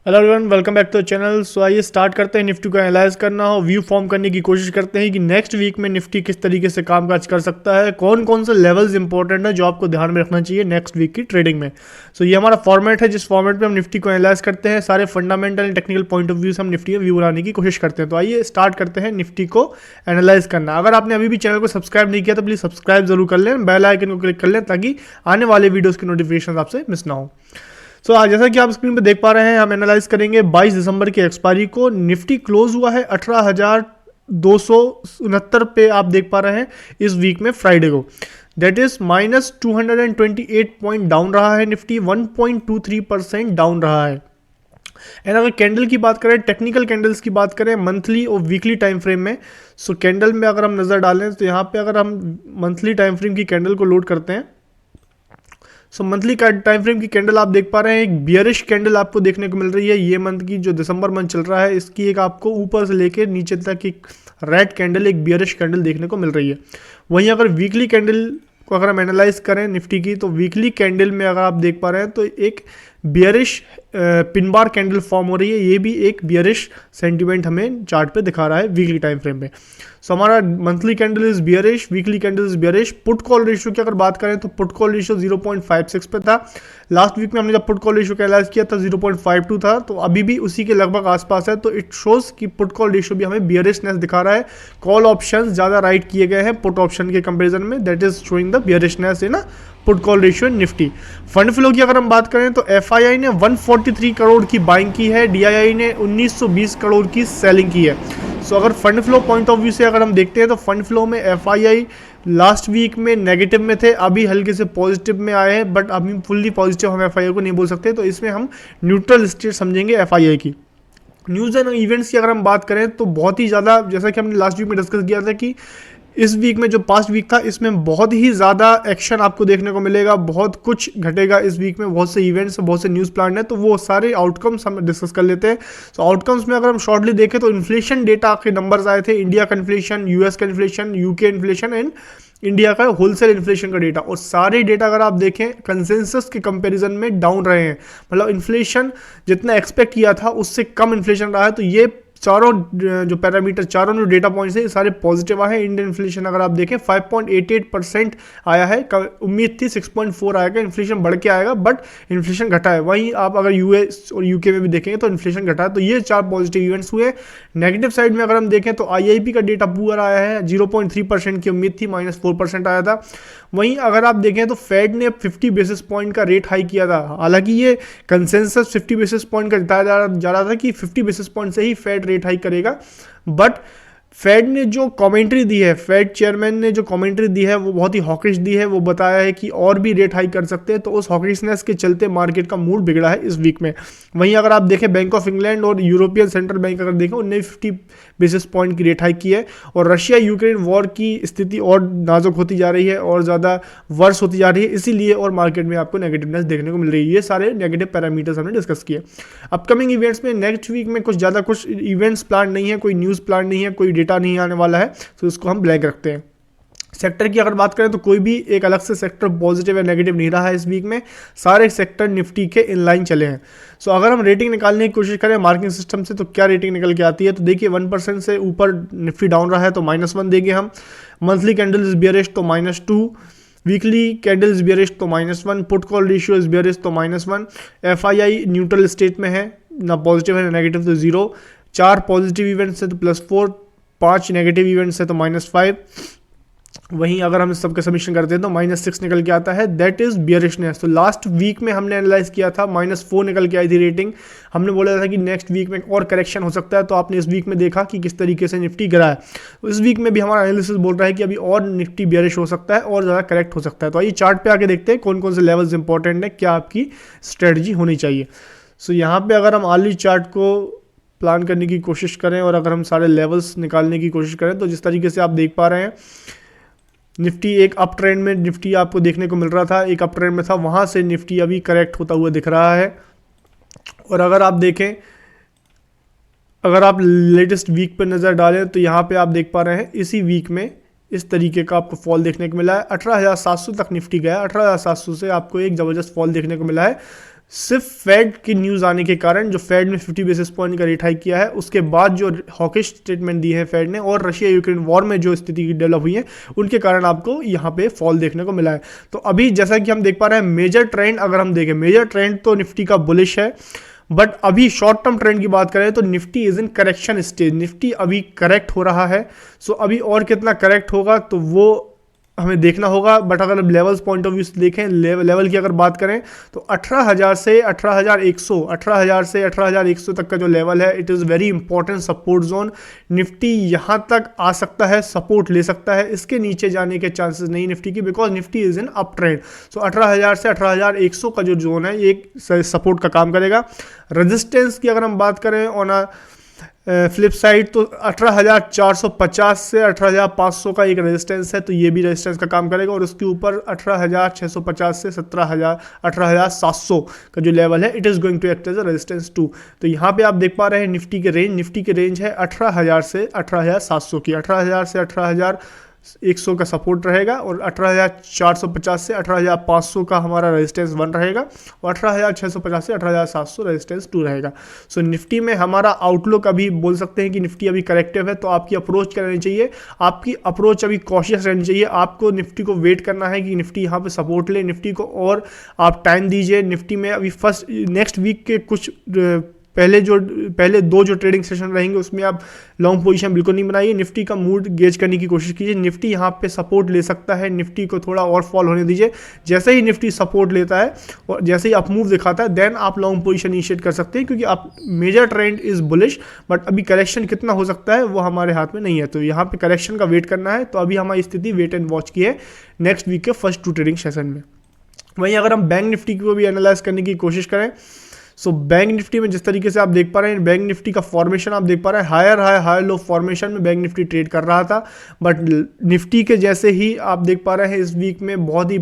Hello everyone, welcome back to the channel. So आइए start करते हैं। निफ्टी को एनालाइज करना हो, व्यू फॉर्म करने की कोशिश करते हैं कि नेक्स्ट वीक में निफ्टी किस तरीके से कामकाज कर सकता है, कौन कौन से लेवल्स इंपॉर्टेंट है जो आपको ध्यान में रखना चाहिए नेक्स्ट वीक की ट्रेडिंग में। सो ये हमारा फॉर्मेट है जिस फॉर्मेट में हम निफ्टी को एनालाइज करते हैं। सारे fundamental and technical point of view से हम निफ्टी में व्यू बनाने की कोशिश करते हैं। तो आइए स्टार्ट करते हैं निफ्टी को एनालाइज करना। अगर आपने अभी भी चैनल को सब्सक्राइब नहीं किया तो प्लीज़ सब्सक्राइब जरूर कर लें, बेल आइकन को क्लिक कर लें ताकि आने वाले वीडियोज़ की नोटिफिकेशन आपसे मिस ना हो। सो आज जैसा कि आप स्क्रीन पे देख पा रहे हैं, हम एनालाइज करेंगे 22 दिसंबर की एक्सपायरी को। निफ्टी क्लोज हुआ है 18,269 पे, आप देख पा रहे हैं इस वीक में फ्राइडे को। दैट इज -228 पॉइंट डाउन रहा है निफ्टी, 1.23% डाउन रहा है। एंड अगर कैंडल की बात करें, टेक्निकल कैंडल्स की बात करें मंथली और वीकली टाइम फ्रेम में, सो कैंडल में अगर हम नज़र डालें तो यहाँ पे अगर हम मंथली टाइम फ्रेम की कैंडल को लोड करते हैं, सो मंथली टाइम फ्रेम की कैंडल आप देख पा रहे हैं, एक बियरिश कैंडल आपको देखने को मिल रही है। ये मंथ की जो दिसंबर मंथ चल रहा है, इसकी एक आपको ऊपर से लेकर नीचे तक एक रेड कैंडल, एक बियरिश कैंडल देखने को मिल रही है। वहीं अगर वीकली कैंडल को अगर हम एनालाइज करें निफ्टी की, तो वीकली कैंडल में अगर आप देख पा रहे हैं तो एक bearish pin bar candle form हो रही है। ये भी एक बियरिश सेंटीमेंट हमें चार्ट पे दिखा रहा है वीकली टाइम फ्रेम में। सो हमारा monthly candle is bearish, weekly candle is bearish. Put call ratio की अगर बात करें तो पुट कॉल रेशियो 0.56 पे था। लास्ट वीक में हमने जब पुट कॉल रेशियो का एनालाइज किया था 0.52 था, तो अभी भी उसी के लगभग आसपास है। तो इट शोज कि पुट कॉल रेशियो भी हमें बियरिशनेस दिखा रहा है। कॉल ऑप्शन ज़्यादा राइट किए गए हैं पुट ऑप्शन के कंपेरिजन में, that is showing the bearishness in put call ratio Nifty. Fund flow की अगर हम बात करें तो एफआईआई ने 143 करोड़ की बाइंग की है, डीआईआई ने 1920 करोड़ की सेलिंग की है। सो अगर fund flow point of view से अगर हम देखते हैं तो फंड फ्लो में एफआईआई लास्ट वीक में नेगेटिव में थे, अभी हल्के से पॉजिटिव में आए हैं, बट अभी फुल्ली पॉजिटिव हम एफआईआई को नहीं बोल सकते, तो इसमें हम न्यूट्रल स्टेट समझेंगे एफआईआई की। न्यूज़ एंड इवेंट्स की अगर हम बात करें तो बहुत ही ज़्यादा, जैसा कि हमने लास्ट वीक में डिस्कस किया था कि इस वीक में जो पास्ट वीक था इसमें बहुत ही ज़्यादा एक्शन आपको देखने को मिलेगा, बहुत कुछ घटेगा इस वीक में, बहुत से इवेंट्स, बहुत से न्यूज़ प्लान है, तो वो सारे आउटकम्स हम डिस्कस कर लेते हैं। तो आउटकम्स में अगर हम शॉर्टली देखें तो इन्फ्लेशन डेटा के नंबर्स आए थे, इंडिया का इन्फ्लेशन, यूएस का inflation, UK inflation and India का होलसेल इन्फ्लेशन का डेटा, और सारे डेटा अगर आप देखें कंसेंसस के कंपैरिजन में डाउन रहे हैं। मतलब इन्फ्लेशन जितना एक्सपेक्ट किया था उससे कम इन्फ्लेशन रहा है। तो ये चारों जो पैरामीटर, चारों जो डेटा पॉइंट्स हैं सारे पॉजिटिव आए हैं। इंडियन इन्फ्लेशन अगर आप देखें 5.88% आया है, उम्मीद थी 6.4 आएगा, इन्फ्लेशन बढ़ के आएगा, बट इन्फ्लेशन घटा है। वहीं आप अगर यूएस और यूके में भी देखेंगे तो इन्फ्लेशन घटा है। तो ये 4 पॉजिटिव इवेंट्स हुए। नेगेटिव साइड में अगर हम देखें तो आईआईपी का डेटा पुअर आया है, 0.3% की उम्मीद थी, -4% आया था। वहीं अगर आप देखें तो फेड ने 50 बेसिस पॉइंट का रेट हाई किया था। हालांकि ये कंसेंसस 50 बेसिस पॉइंट का बताया जा रहा था कि 50 बेसिस पॉइंट से ही फेड रेट हाई करेगा, बट फेड ने जो कमेंट्री दी है, फेड चेयरमैन ने जो कमेंट्री दी है वो बहुत ही हॉकिश दी है। वो बताया है कि और भी रेट हाई कर सकते हैं, तो उस हॉकिशनेस के चलते मार्केट का मूड बिगड़ा है इस वीक में। वहीं अगर आप देखें बैंक ऑफ इंग्लैंड और यूरोपियन सेंट्रल बैंक अगर देखें, उनने 50 बेसिस पॉइंट की रेट हाई की है। और रशिया यूक्रेन वॉर की स्थिति और नाजुक होती जा रही है और ज़्यादा वर्स होती जा रही है, इसीलिए और मार्केट में आपको नेगेटिवनेस देखने को मिल रही है। ये सारे नेगेटिव पैरामीटर्स हमने डिस्कस किए। अपकमिंग इवेंट्स में नेक्स्ट वीक में कुछ ज़्यादा कुछ इवेंट्स प्लान नहीं है, कोई न्यूज़ प्लान नहीं है, कोई डेटा नहीं आने वाला है, तो इसको हम ब्लैंक रखते हैं। सेक्टर की अगर बात करें तो कोई भी एक अलग से सेक्टर पॉजिटिव या नेगेटिव नहीं रहा है इस वीक में, सारे सेक्टर निफ्टी के इनलाइन चले हैं। सो अगर हम रेटिंग निकालने की कोशिश करें मार्किंग सिस्टम से तो क्या रेटिंग निकल के आती है, तो देखिए 1% से ऊपर निफ्टी डाउन रहा है तो -1 देंगे हम। मंथली कैंडल इज बियरिश तो -2, वीकली कैंडल इज बियरिश तो -1, put call ratio is bearish तो -1, एफआईआई न्यूट्रल स्टेट में है, ना पॉजिटिव है ना नेगेटिव, तो 0। 4 पॉजिटिव इवेंट्स है तो +4, 5 नेगेटिव इवेंट्स है तो -5। वहीं अगर हम सबका सबमिशन करते हैं तो -6 निकल के आता है, दैट इज बियरिशनेस। तो लास्ट वीक में हमने एनालाइज किया था, -4 निकल के आई थी रेटिंग। हमने बोला था कि नेक्स्ट वीक में और करेक्शन हो सकता है, तो आपने इस वीक में देखा कि किस तरीके से निफ्टी गिरा है। तो इस वीक में भी हमारा एनालिसिस बोल रहा है कि अभी और निफ्टी बियरिश हो सकता है और ज़्यादा करेक्ट हो सकता है। तो आइए चार्ट पे आके देखते हैं कौन कौन से लेवल्स इंपॉर्टेंट है, क्या आपकी स्ट्रेटजी होनी चाहिए। सो यहाँ पे अगर हम आर्ली चार्ट को प्लान करने की कोशिश करें और अगर हम सारे लेवल्स निकालने की कोशिश करें, तो जिस तरीके से आप देख पा रहे हैं निफ्टी एक अप ट्रेंड में निफ्टी आपको देखने को मिल रहा था, एक अप ट्रेंड में था, वहाँ से निफ्टी अभी करेक्ट होता हुआ दिख रहा है। और अगर आप देखें, अगर आप लेटेस्ट वीक पर नज़र डालें तो यहाँ पे आप देख पा रहे हैं इसी वीक में इस तरीके का आपको फॉल देखने को मिला है। 18,700 तक निफ्टी गया, 18,700 से आपको एक ज़बरदस्त फॉल देखने को मिला है। सिर्फ फेड की न्यूज़ आने के कारण, जो फेड ने 50 बेसिस पॉइंट का रेट हाइक किया है, उसके बाद जो हॉकिश स्टेटमेंट दी है फेड ने और रशिया यूक्रेन वॉर में जो स्थिति डेवलप हुई है उनके कारण आपको यहाँ पे फॉल देखने को मिला है। तो अभी जैसा कि हम देख पा रहे हैं मेजर ट्रेंड, अगर हम देखें मेजर ट्रेंड तो निफ्टी का बुलिश है, बट अभी शॉर्ट टर्म ट्रेंड की बात करें तो Nifty is in correction stage, Nifty अभी करेक्ट हो रहा है। सो अभी और कितना करेक्ट होगा तो वो हमें देखना होगा, बट अगर लेवल्स पॉइंट ऑफ व्यू से देखें, लेवल की अगर बात करें तो 18,000 से 18,100, 18,000 से 18,100 तक का जो लेवल है it is very important support zone. Nifty यहाँ तक आ सकता है, सपोर्ट ले सकता है, इसके नीचे जाने के चांसेस नहीं निफ्टी की, because Nifty is in up trend. So 18,000 से 18,100 का जो जोन है ये एक सपोर्ट का काम करेगा। रेजिस्टेंस की अगर हम बात करें ऑन अ फ्लिप साइड तो 18,450 से 18,500 का एक रेजिस्टेंस है, तो ये भी रेजिस्टेंस का काम करेगा। और उसके ऊपर 18,650 से 18,700 का जो लेवल है it is going to act as a resistance to. तो यहाँ पे आप देख पा रहे हैं निफ्टी के रेंज है 18,000 से 18,700 की, 18,000 से 18,100 का सपोर्ट रहेगा और 18,450 से 18,500 का हमारा रेजिस्टेंस 1 रहेगा और 18,650 से 18,700 रेजिस्टेंस 2 रहेगा। सो निफ्टी में हमारा आउटलुक अभी बोल सकते हैं कि निफ्टी अभी करेक्टिव है, तो आपकी अप्रोच क्या रहनी चाहिए, आपकी अप्रोच अभी कॉशियस रहनी चाहिए। आपको निफ्टी को वेट करना है कि निफ्टी यहाँ पे सपोर्ट ले, निफ्टी को और आप टाइम दीजिए। निफ्टी में अभी नेक्स्ट वीक के कुछ पहले दो जो ट्रेडिंग सेशन रहेंगे उसमें आप लॉन्ग पोजीशन बिल्कुल नहीं बनाइए। निफ्टी का मूड गेज करने की कोशिश कीजिए, निफ्टी यहाँ पे सपोर्ट ले सकता है, निफ्टी को थोड़ा और फॉल होने दीजिए। जैसे ही निफ्टी सपोर्ट लेता है और जैसे ही अप मूव दिखाता है देन आप लॉन्ग पोजीशन इनिशिएट कर सकते हैं, क्योंकि आप major trend is bullish, but अभी करेक्शन कितना हो सकता है वो हमारे हाथ में नहीं है। तो यहाँ पे करेक्शन का वेट करना है, तो अभी हमारी स्थिति वेट एंड वॉच की है नेक्स्ट वीक के फर्स्ट 2 ट्रेडिंग सेशन में। वहीं अगर हम बैंक निफ्टी को भी एनालाइज करने की कोशिश करें, सो बैंक निफ्टी में जिस तरीके से आप देख पा रहे हैं, बैंक निफ्टी का फॉर्मेशन आप देख पा रहे हैं, हायर लो फॉर्मेशन में बैंक निफ्टी ट्रेड कर रहा था, बट निफ्टी के जैसे ही आप देख पा रहे हैं इस वीक में बहुत ही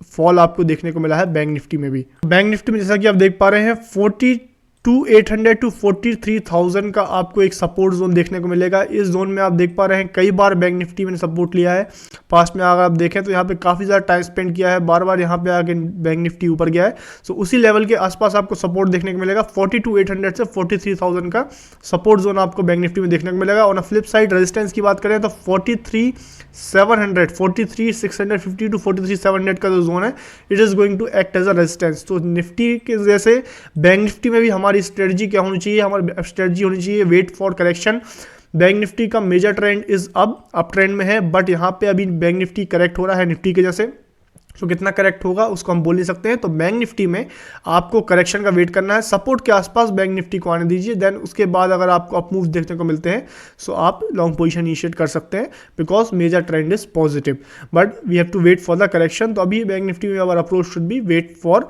फॉल आपको देखने को मिला है बैंक निफ्टी में भी। बैंक निफ्टी में जैसा कि आप देख पा रहे हैं 42,800 टू 43,000 का आपको एक सपोर्ट जोन देखने को मिलेगा। इस जोन में आप देख पा रहे हैं कई बार बैंक निफ्टी में सपोर्ट लिया है पास्ट में, अगर आप देखें तो यहाँ पे काफ़ी ज़्यादा टाइम स्पेंड किया है, बार बार यहाँ पे आके बैंक निफ्टी ऊपर गया है। सो उसी लेवल के आसपास आपको सपोर्ट देखने को मिलेगा। 42,800 से 43,000 का सपोर्ट जोन आपको बैंक निफ्टी में देखने को मिलेगा। और फ्लिप साइड रेजिस्टेंस की बात करें तो 43,650 टू 43,700 का जो जोन है it is going to act as a resistance. तो निफ्टी के जैसे बैंक निफ्टी में भी हमारी स्ट्रेटजी क्या होनी चाहिए, हमारी स्ट्रेटजी होनी चाहिए wait for correction. Bank Nifty का major trend is up trend में है, बट यहाँ पे अभी बैंक निफ्टी करेक्ट हो रहा है निफ्टी के जैसे। तो कितना करेक्ट होगा उसको हम बोल नहीं सकते हैं। तो बैंक निफ्टी में आपको करेक्शन का वेट करना है, सपोर्ट के आसपास बैंक निफ्टी को आने दीजिए, देन उसके बाद अगर आपको अप मूव देखने को मिलते हैं सो आप लॉन्ग पोजीशन इनिशिएट कर सकते हैं, because major trend is positive, but we have to wait for the correction. तो अभी बैंक निफ्टी में our approach should be wait for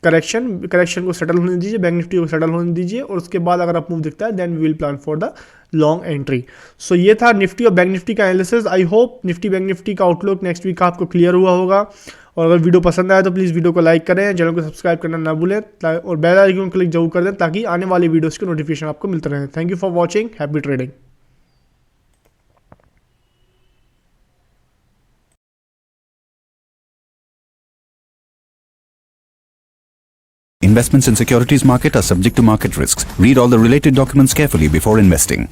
correction को सेटल होने दीजिए, बैंक निफ्टी को सेटल होने दीजिए, और उसके बाद अगर अप मूव दिखता है then we will plan for the long entry. So ये था निफ्टी और बैंक निफ्टी का analysis. I hope Nifty bank Nifty का आउटलुक नेक्स्ट वीक का आपको क्लियर हुआ होगा। और अगर वीडियो पसंद आया तो प्लीज़ वीडियो को लाइक करें, चैनल को सब्सक्राइब करना ना भूलें और बेल आइकन क्लिक जरूर कर दें ताकि आने वाली वीडियोस के नोटिफिकेशन आपको मिलते रहें। Thank you for watching, happy trading. Investments in securities market are subject to market risks. Read all the related documents carefully before investing.